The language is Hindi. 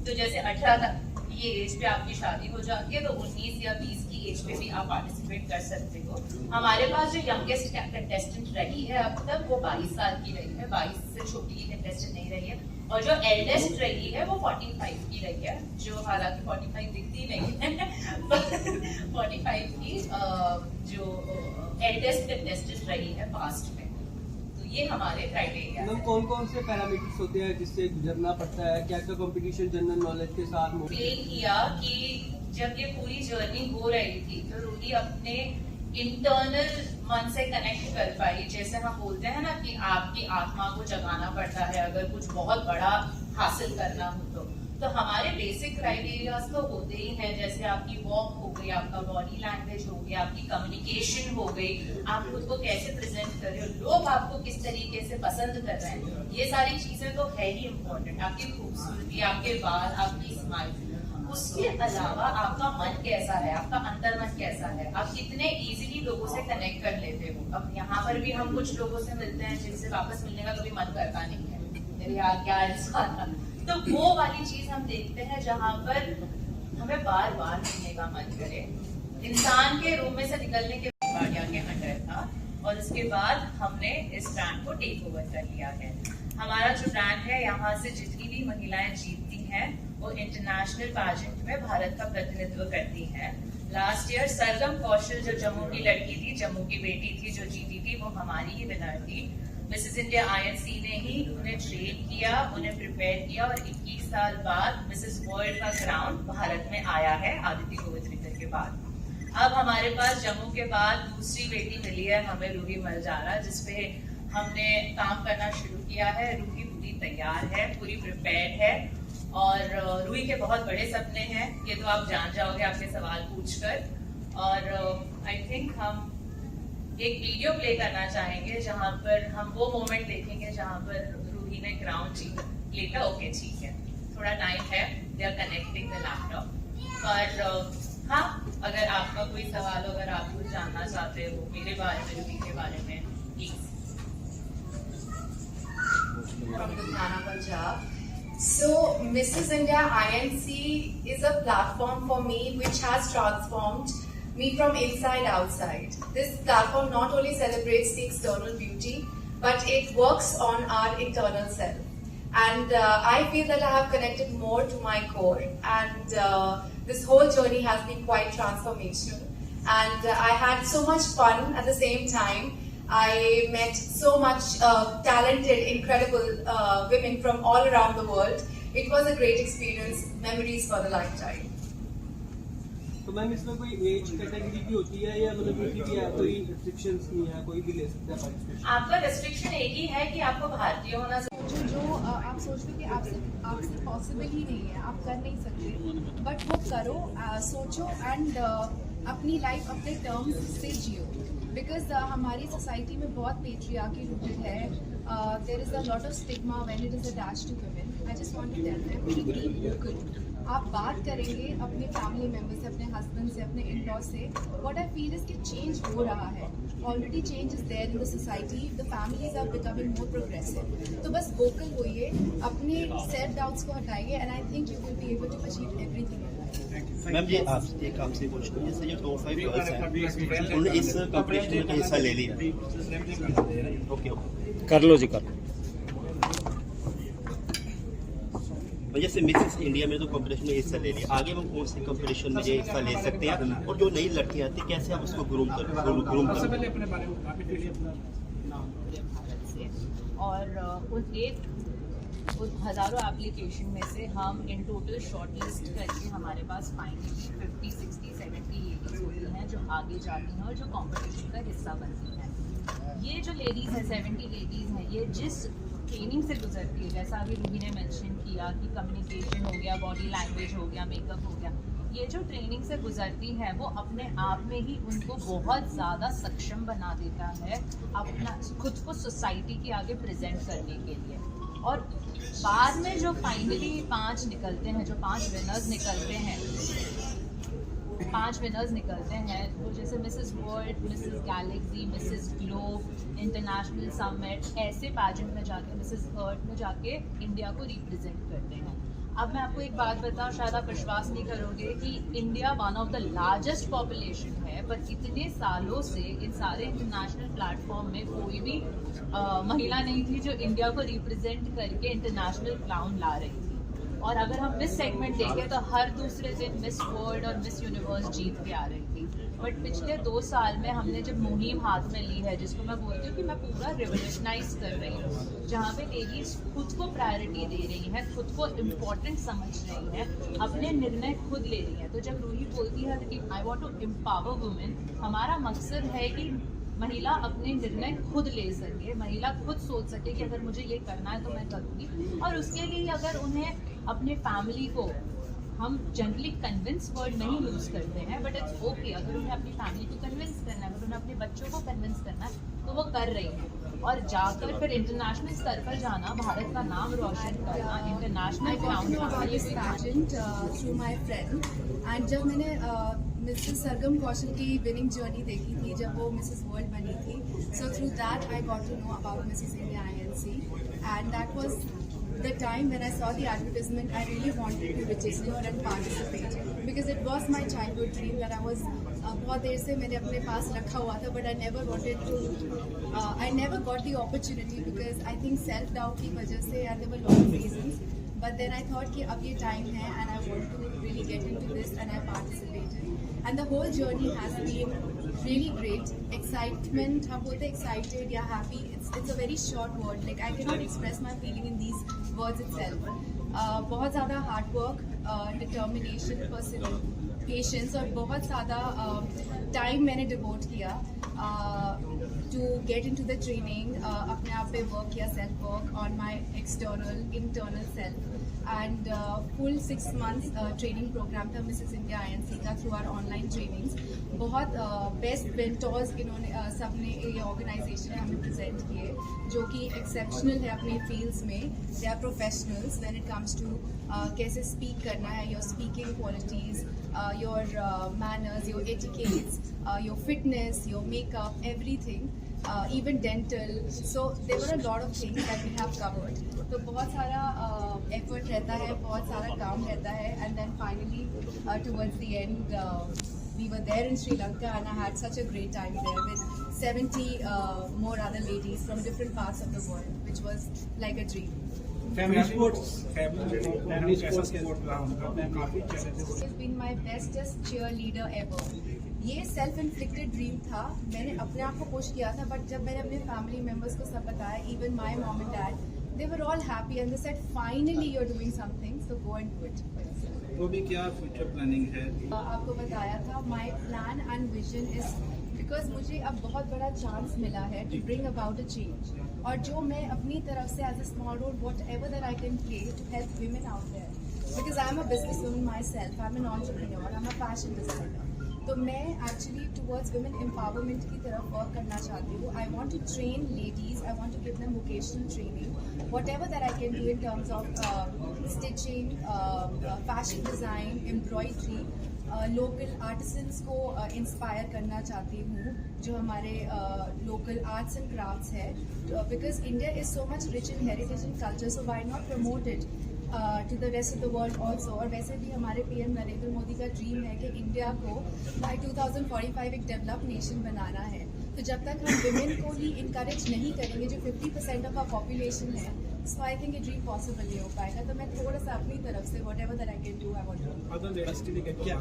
तो जैसे 18 ये एज पे आपकी शादी हो जाती है तो 19 या 20 की एज पे भी आप पार्टिसिपेट कर सकते हो। हमारे पास जो यंगेस्ट कंटेस्टेंट रही है अब तक वो 22 साल की रही है, 22 से छोटी की कंटेस्टेंट नहीं रही है। और जो एल्डेस्ट रही है वो 45 की रही है, जो हालांकि 45 दिखती नहीं है 45 की जो एल्डेस्ट कंटेस्टेंट रही है पास्ट में। तो ये हमारे क्राइटेरिया है। कौन कौन से पैरामीटर्स होते हैं जिससे गुजरना पड़ता है, क्या क्या कंपटीशन जनरल नॉलेज के साथ एक्सप्लेन किया कि जब ये पूरी जर्नी हो रही थी तो रूही अपने इंटरनल मन से कनेक्ट कर पाई। जैसे हम बोलते हैं ना कि आपकी आत्मा को जगाना पड़ता है अगर कुछ बहुत बड़ा हासिल करना हो तो हमारे बेसिक क्राइटेरियाज तो होते ही हैं, जैसे आपकी वॉक हो गई, आपका बॉडी लैंग्वेज हो गया, आपकी कम्युनिकेशन हो गई, आप खुद को कैसे प्रेजेंट कर रहे हो, लोग आपको किस तरीके से पसंद कर रहे हैं, ये सारी चीजें तो है ही इम्पोर्टेंट। आपकी खूबसूरती, आपके बाल, आपकी स्माइल, उसके अलावा आपका मन कैसा है, आपका अंतर मन कैसा है, आप कितने इजीली लोगों से कनेक्ट कर लेते हो। अब यहाँ पर भी हम कुछ लोगों से मिलते हैं जिनसे वापस मिलने का कभी मन करता नहीं है, मेरे यार क्या इंसान था, तो वो वाली चीज हम देखते हैं जहाँ पर हमें बार बार मिलने का मन करे। इंसान के रूम में से निकलने के बाद के अंडर था और उसके बाद हमने इस ब्रांड को टेक ओवर कर लिया है। हमारा जो ब्रांड है, यहाँ से जितनी भी महिलाएं जीतती हैं वो इंटरनेशनल पैजेंट में भारत का प्रतिनिधित्व करती हैं। लास्ट ईयर सरगम कौशल जो जम्मू की लड़की थी, जम्मू की बेटी थी जो जीती थी, वो हमारी ही विनर थी। मिसेस इंडिया INC ने ही उन्हें ट्रेन किया, उन्हें प्रिपेयर किया और 21 साल बाद मिसेस वर्ल्ड का क्राउन भारत में आया है आदिति गोविंदकर के बाद। अब हमारे पास जम्मू के बाद दूसरी बेटी मिली है हमें, रूही मलजारा, जिसपे हमने काम करना शुरू किया है। रूही पूरी तैयार है, पूरी प्रिपेयर्ड है और रूही के बहुत बड़े सपने हैं, ये तो आप जान जाओगे आपके सवाल पूछकर। और आई थिंक हम एक वीडियो प्ले करना चाहेंगे जहां पर हम वो मोमेंट देखेंगे जहां पर रूही ने क्राउन जीत लिया। ओके ठीक है, थोड़ा टाइम है, they are connecting the laptop. पर हाँ, अगर आपका कोई सवाल हो, अगर आप कुछ जानना चाहते हो मेरे बारे में, रूही के बारे में, please. From Ludhiana, Punjab. So, Mrs. India INC is a platform for me which has transformed me from inside outside. This platform not only celebrates the external beauty, but it works on our internal self. And I feel that I have connected more to my core. And this whole journey has been quite transformational. And I had so much fun at the same time. I met so much talented, incredible women from all around the world. It was a great experience, memories for the lifetime. तो मैम इसमें कोई एज कैटेगरी की होती है या मतलब भी है, कोई रिस्ट्रिक्शंस नहीं है, कोई भी ले सकता है पार्टिसिपेशन? आपका रेस्ट्रिक्शन एक ही है कि आपको भारतीय होना। जो आप सोचते हो कि आपसे पॉसिबल ही नहीं है, आप कर नहीं सकते, बट वो करो, सोचो एंड अपनी लाइफ अपने टर्म्स से जियो। बिकॉज हमारी सोसाइटी में बहुत पेट्रियार्की रूटेड है, there is a lot of stigma when it is attached to women. I just want to tell them कि बी वोकल। आप बात करेंगे अपने फैमिली मेम्बर से, अपने हस्बैंड से, अपने इन-लॉ से, व्हाट आई फील इज कि चेंज हो रहा है, already change is there in the society, the families are becoming more progressive. तो बस वोकल होइए, अपने सेल्फ डाउट्स को हटाइए and I think you will be able to achieve everything in life. Ma'am ji आपसे क्वेश्चन, जैसे जो टॉप 5 गर्ल्स हैं उन्होंने इस कंपटीशन में हिस्सा ले लिया। ओके कर लो जी, कर लो। जैसे मिसेस इंडिया में तो कंपटीशन में हिस्सा ले लिया, आगे हम कौन से कंपटीशन में ये हिस्सा ले सकते हैं, और जो नई लड़कियां आती हैं कैसे हम उसको ग्रूम कर और उस हज़ारों एप्लीकेशन में से हम इन टोटल शॉर्ट लिस्ट करके हमारे पास फाइनली 50, 60, 70 लेडीज होती हैं जो आगे जाती हैं और जो कंपटीशन का हिस्सा बनती हैं। ये जो लेडीज़ हैं, 70 लेडीज़ हैं, ये जिस ट्रेनिंग से गुजरती है, जैसा अभी रूही ने मेंशन किया कि कम्युनिकेशन हो गया, बॉडी लैंग्वेज हो गया, मेकअप हो गया, ये जो ट्रेनिंग से गुजरती है वो अपने आप में ही उनको बहुत ज़्यादा सक्षम बना देता है अपना खुद को सोसाइटी के आगे प्रेजेंट करने के लिए। और बाद में जो फाइनली 5 निकलते हैं, जो 5 विनर्स निकलते हैं, 5 विनर्स निकलते हैं, तो जैसे Mrs world, Mrs Galaxy, Mrs globe, international summit, ऐसे पैजेंट में जाके, मिसेस अर्थ में जाके इंडिया को रिप्रेजेंट करते हैं। अब मैं आपको एक बात बताऊं, शायद आप विश्वास नहीं करोगे कि India one of the largest population है, पर इतने सालों से इन सारे इंटरनेशनल प्लेटफॉर्म में कोई भी महिला नहीं थी जो इंडिया को रिप्रेजेंट करके इंटरनेशनल क्राउन ला रही थी। और अगर हम मिस सेगमेंट देखें तो हर दूसरे दिन मिस वर्ल्ड और मिस यूनिवर्स जीत के आ रही थी। बट पिछले 2 साल में हमने जब मुहिम हाथ में ली है, जिसको मैं बोलती हूँ कि मैं पूरा रिवोल्यूशनाइज कर रही हूँ, जहाँ पे लेडीज खुद को प्रायोरिटी दे रही हैं, खुद को इम्पोर्टेंट समझ रही हैं, अपने निर्णय खुद ले रही हैं। तो जब रूही बोलती है कि I want to empower women, हमारा मकसद है कि महिला अपने निर्णय खुद ले सके, महिला खुद सोच सके कि अगर मुझे ये करना है तो मैं करूँगी। और उसके लिए अगर उन्हें अपने फैमिली को, हम जनरली कन्विंस वर्ड नहीं यूज़ करते हैं, बट इट्स ओके, अगर उन्हें अपनी फैमिली को कन्विंस करना है, अगर उन्हें अपने बच्चों को कन्विंस करना है तो वो कर रही हैं। और जाकर फिर इंटरनेशनल स्तर पर जाना, भारत का नाम रोशन करना, I international got to know about this crown pageant through my friend, and जब मैंने मिसेस सरगम कौशल की विनिंग जर्नी देखी थी, जब वो मिसेस वर्ल्ड बनी थी, so through that I got to know about Mrs. India INC, and that was the time when I saw the advertisement. I really wanted to register and participate because it was my childhood dream that I was बहुत देर से मेरे अपने पास रखा हुआ था, but I never wanted to I never got the opportunity because I think self doubt की वजह से, and there were a lot of reasons, but then I thought कि अब ये time है and I want to really get into this, and I participated, and the whole journey has been really great. Excitement, हम बोलते excited या happy, it's a very short word, like I cannot express my feeling in these words itself. बहुत ज़्यादा hard work, determination, पेशेंस और बहुत ज़्यादा टाइम मैंने डिवोट किया to get into the training, अपने आप पे वर्क किया, self work on my external internal self, and full 6 months training program था मिसेस इंडिया INC का थ्रू आवर ऑनलाइन ट्रेनिंग्स। बहुत बेस्ट मेंटर्स इन्होंने सबने ये ऑर्गेनाइजेशन ने हमें प्रेजेंट किए, जो कि एक्सेप्शनल है अपने फील्ड्स में। They are professionals when it comes to कैसे स्पीक करना है, your speaking qualities, your manners, your etiquettes, your fitness, your makeup, everything, even dental. So there were a lot of things that we have covered. तो बहुत सारा effort रहता है, बहुत सारा काम रहता है, and then finally towards the end we were there in Sri Lanka, and I had such a great time there with 70 more other ladies from different parts of the world, which was like a dream. Family sports Has been my bestest cheerleader ever. ये सेल्फ इन्फ्लिक्टेड ड्रीम था, मैंने अपने आप को पुश किया था, बट जब मैंने अपने फैमिली मेम्बर्स को सब बताया, even my mom and dad, they were all happy and they said finally you are doing something, so go and do it. तो भी क्या फ्यूचर प्लानिंग है? आपको बताया था, my plan and vision is, because मुझे अब बहुत बड़ा चांस मिला है to bring about a change, और जो मैं अपनी तरफ से as a small role whatever that I can play to help women out there, because I am a business woman myself, I am an entrepreneur, I am a fashion designer. तो मैं एक्चुअली टुवर्ड्स वुमेन एम्पावरमेंट की तरफ वर्क करना चाहती हूँ। I want to train ladies, I want to give them vocational training, whatever that I can do in terms of stitching, fashion design, embroidery, local artisans को इंस्पायर करना चाहती हूँ, जो हमारे लोकल आर्ट्स एंड क्राफ्ट्स है, because India is so much rich in heritage and culture, so why not promote it to the rest of the world also. और वैसे भी हमारे PM नरेंद्र मोदी का ड्रीम है कि इंडिया को बाय 2045 एक डेवलप नेशन बनाना है। तो जब तक हम विमेन को ही इनकरेज नहीं करेंगे, जो 50% ऑफ आवर पॉपुलेशन है, सो आई थिंक ये ड्रीम पॉसिबल नहीं हो पाएगा। तो मैं थोड़ा सा अपनी तरफ से whatever that I can do, I want to. Other ladies के लिए क्या